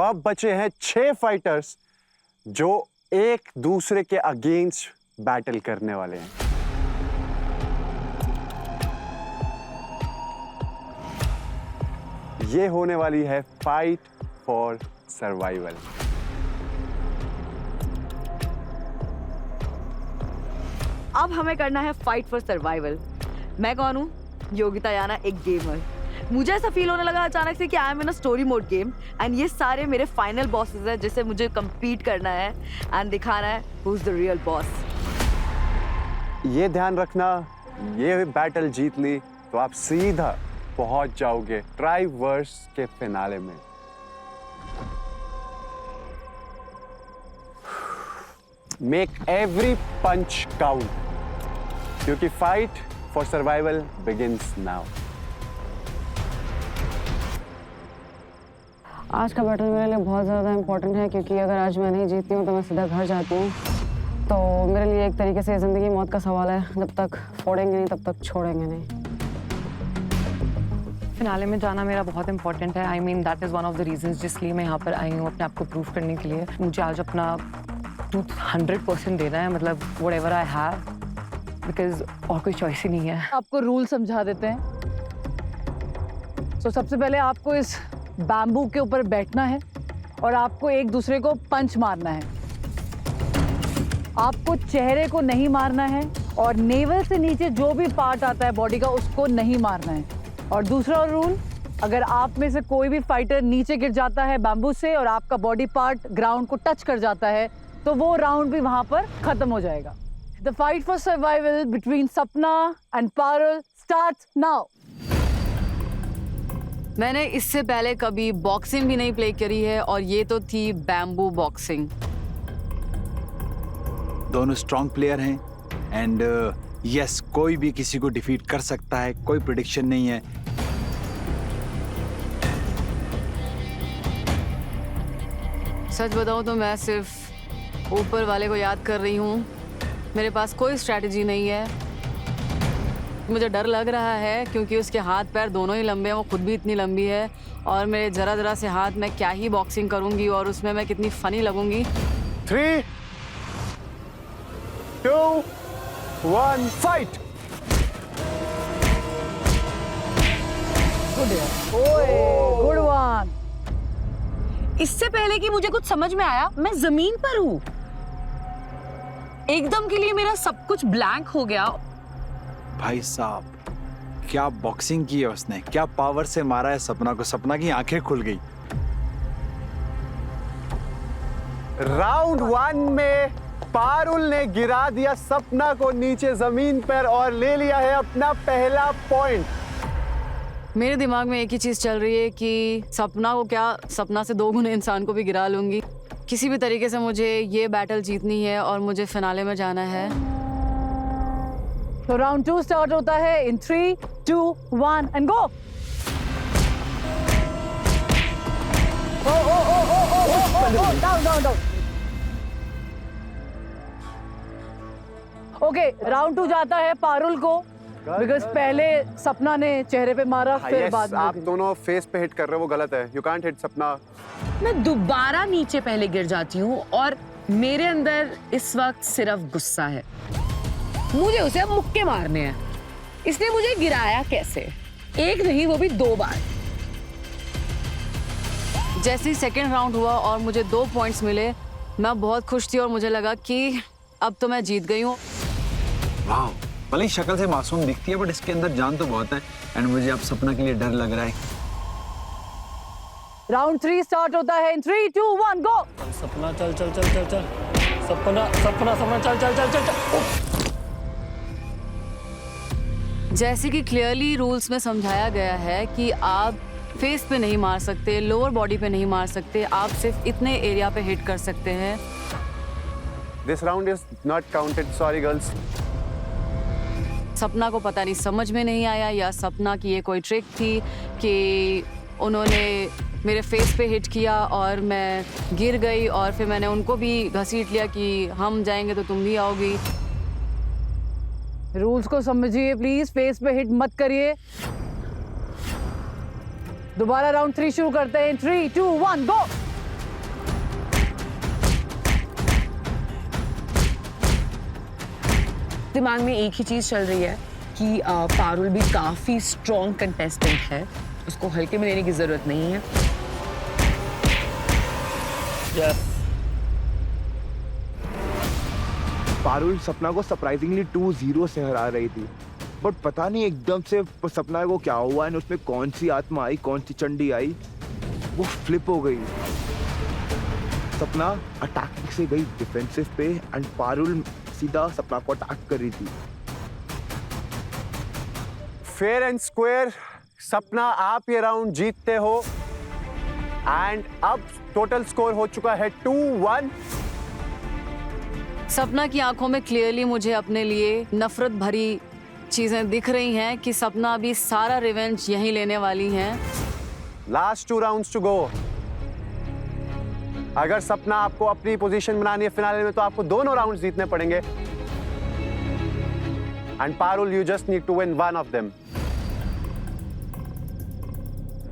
अब बचे हैं 6 फाइटर्स जो एक दूसरे के अगेंस्ट बैटल करने वाले हैं। ये होने वाली है फाइट फॉर सर्वाइवल। अब हमें करना है फाइट फॉर सर्वाइवल। मैं कौन हूँ? योगिता याना, एक गेमर। मुझे ऐसा फील होने लगा अचानक से कि I am in a story mode game and ये सारे मेरे फाइनल बॉसेस हैं जिससे मुझे compete करना है एंड दिखाना है who is the real boss. ये ध्यान रखना, ये बैटल जीत ली तो आप सीधा पहुंच जाओगे ट्राइवर्स के फिनाले में। मेक एवरी पंच काउंट क्योंकि fight for survival begins now. आज का बैटल मेरे लिए बहुत ज़्यादा इम्पोर्टेंट है क्योंकि अगर आज मैं नहीं जीतती हूँ तो मैं सीधा घर जाती हूँ। तो मेरे लिए एक तरीके से ज़िंदगी मौत का सवाल है। जब तक फोड़ेंगे नहीं तब तक छोड़ेंगे नहीं। फिनाले में जाना मेरा बहुत इंपॉर्टेंट है। I mean that is one of the reasons जिसलिए मैं यहाँ पर आई हूँ, अपने आप को प्रूव करने के लिए। मुझे आज अपना 100% देना है, मतलब व्हाटएवर आई हैव, बिकॉज और कोई चॉइस ही नहीं है। आपको रूल समझा देते हैं। तो सबसे पहले आपको इस बैम्बू के ऊपर बैठना है और आपको एक दूसरे को पंच मारना है। आपको चेहरे को नहीं मारना है और नेवल से नीचे जो भी पार्ट आता है बॉडी का उसको नहीं मारना है। और दूसरा रूल, अगर आप में से कोई भी फाइटर नीचे गिर जाता है बैम्बू से और आपका बॉडी पार्ट ग्राउंड को टच कर जाता है तो वो राउंड भी वहां पर खत्म हो जाएगा। The fight for survival between सपना एंड पारुल स्टार्ट्स नाउ। मैंने इससे पहले कभी बॉक्सिंग भी नहीं प्ले करी है और ये तो थी बैम्बू बॉक्सिंग। दोनों स्ट्रॉन्ग प्लेयर हैं एंड यस, कोई भी किसी को डिफीट कर सकता है, कोई प्रेडिक्शन नहीं है। सच बताऊं तो मैं सिर्फ ऊपर वाले को याद कर रही हूँ। मेरे पास कोई स्ट्रैटेजी नहीं है। मुझे डर लग रहा है क्योंकि उसके हाथ पैर दोनों ही लंबे हैं, वो खुद भी इतनी लंबी है और मेरे जरा जरा से हाथ में क्या ही बॉक्सिंग करूंगी और उसमें मैं कितनी फनी लगूंगी। 3, 2, 1 फाइट। Good one. इससे पहले कि मुझे कुछ समझ में आया, मैं जमीन पर हूँ। एकदम के लिए मेरा सब कुछ ब्लैंक हो गया। भाई साहब, क्या बॉक्सिंग की है उसने, क्या पावर से मारा है सपना को। सपना की आंखें खुल गई। राउंड 1 में पारुल ने गिरा दिया सपना को नीचे जमीन पर और ले लिया है अपना पहला पॉइंट। मेरे दिमाग में एक ही चीज चल रही है कि सपना को क्या, सपना से 2 गुने इंसान को भी गिरा लूंगी। किसी भी तरीके से मुझे ये बैटल जीतनी है और मुझे फिनाले में जाना है। तो राउंड 2 स्टार्ट होता है इन 3, 2, 1 and go. Down. Okay, round 2 जाता है पारुल को बिकॉज पहले सपना ने चेहरे पे मारा, फिर बाद में आप दोनों फेस पे हिट कर रहे हो, वो गलत है। यू कांट हिट सपना। मैं दोबारा नीचे पहले गिर जाती हूँ और मेरे अंदर इस वक्त सिर्फ गुस्सा है। मुझे उसे अब मुक्के मारने हैं। इसने मुझे गिराया कैसे? एक नहीं, वो भी 2 बार। जैसे ही सेकेंड राउंड हुआ और मुझे 2 पॉइंट्स मिले, मैं बहुत खुश थी और मुझे लगा कि अब तो मैं जीत गई हूँ। वाह, भले ही शक्ल से मासूम दिखती है बट इसके अंदर जान तो बहुत है एंड मुझे अब सपना के लिए डर लग रहा है। राउंड 3 स्टार्ट होता है इन 3, 2, 1 गो। सपना चल चल चल चल चल। सपना चल चल चल चल चल। जैसे कि क्लियरली रूल्स में समझाया गया है कि आप फेस पे नहीं मार सकते, लोअर बॉडी पे नहीं मार सकते, आप सिर्फ इतने एरिया पे हिट कर सकते हैं। This round is not counted, sorry girls. सपना को पता नहीं समझ में नहीं आया या सपना की ये कोई ट्रिक थी कि उन्होंने मेरे फेस पे हिट किया और मैं गिर गई और फिर मैंने उनको भी घसीट लिया कि हम जाएंगे तो तुम भी आओगी। रूल्स को समझिए प्लीज, फेस पे हिट मत करिए। दोबारा राउंड 3 शुरू करते हैं। 3, 2, 1 गो। दिमाग में एक ही चीज चल रही है कि पारुल भी काफी स्ट्रॉन्ग कंटेस्टेंट है, उसको हल्के में लेने की जरूरत नहीं है। यस पारुल सपना को सरप्राइजिंगली 2-0 से हरा रही थी, बट पता नहीं एकदम से सपना को क्या हुआ है, उसमें कौन सी आत्मा आई, कौन सी चंडी आई, वो फ्लिप हो गई। सपना अटैकिंग से गई डिफेंसिव पे एंड पारुल सीधा सपना को अटैक कर रही थी। फेयर एंड स्क्वायर, सपना आप ये राउंड जीतते हो एंड अब टोटल स्कोर हो चुका है 2-1। सपना की आंखों में क्लियरली मुझे अपने लिए नफरत भरी चीजें दिख रही हैं कि सपना अभी सारा रिवेंज यहीं लेने वाली हैं। Last 2 rounds to go. अगर सपना आपको अपनी पोजीशन बनानी है फिनाले में तो आपको दोनों राउंड्स जीतने पड़ेंगे। And Parul, you just need to win one of them.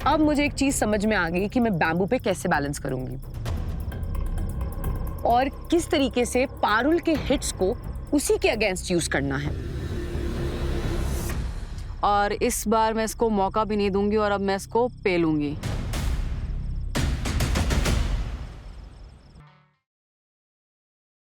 अब मुझे एक चीज समझ में आ गई कि मैं बैम्बू पे कैसे बैलेंस करूंगी और किस तरीके से पारुल के हिट्स को उसी के अगेंस्ट यूज करना है। और इस बार मैं इसको मौका भी नहीं दूंगी और अब मैं इसको पेलूंगी।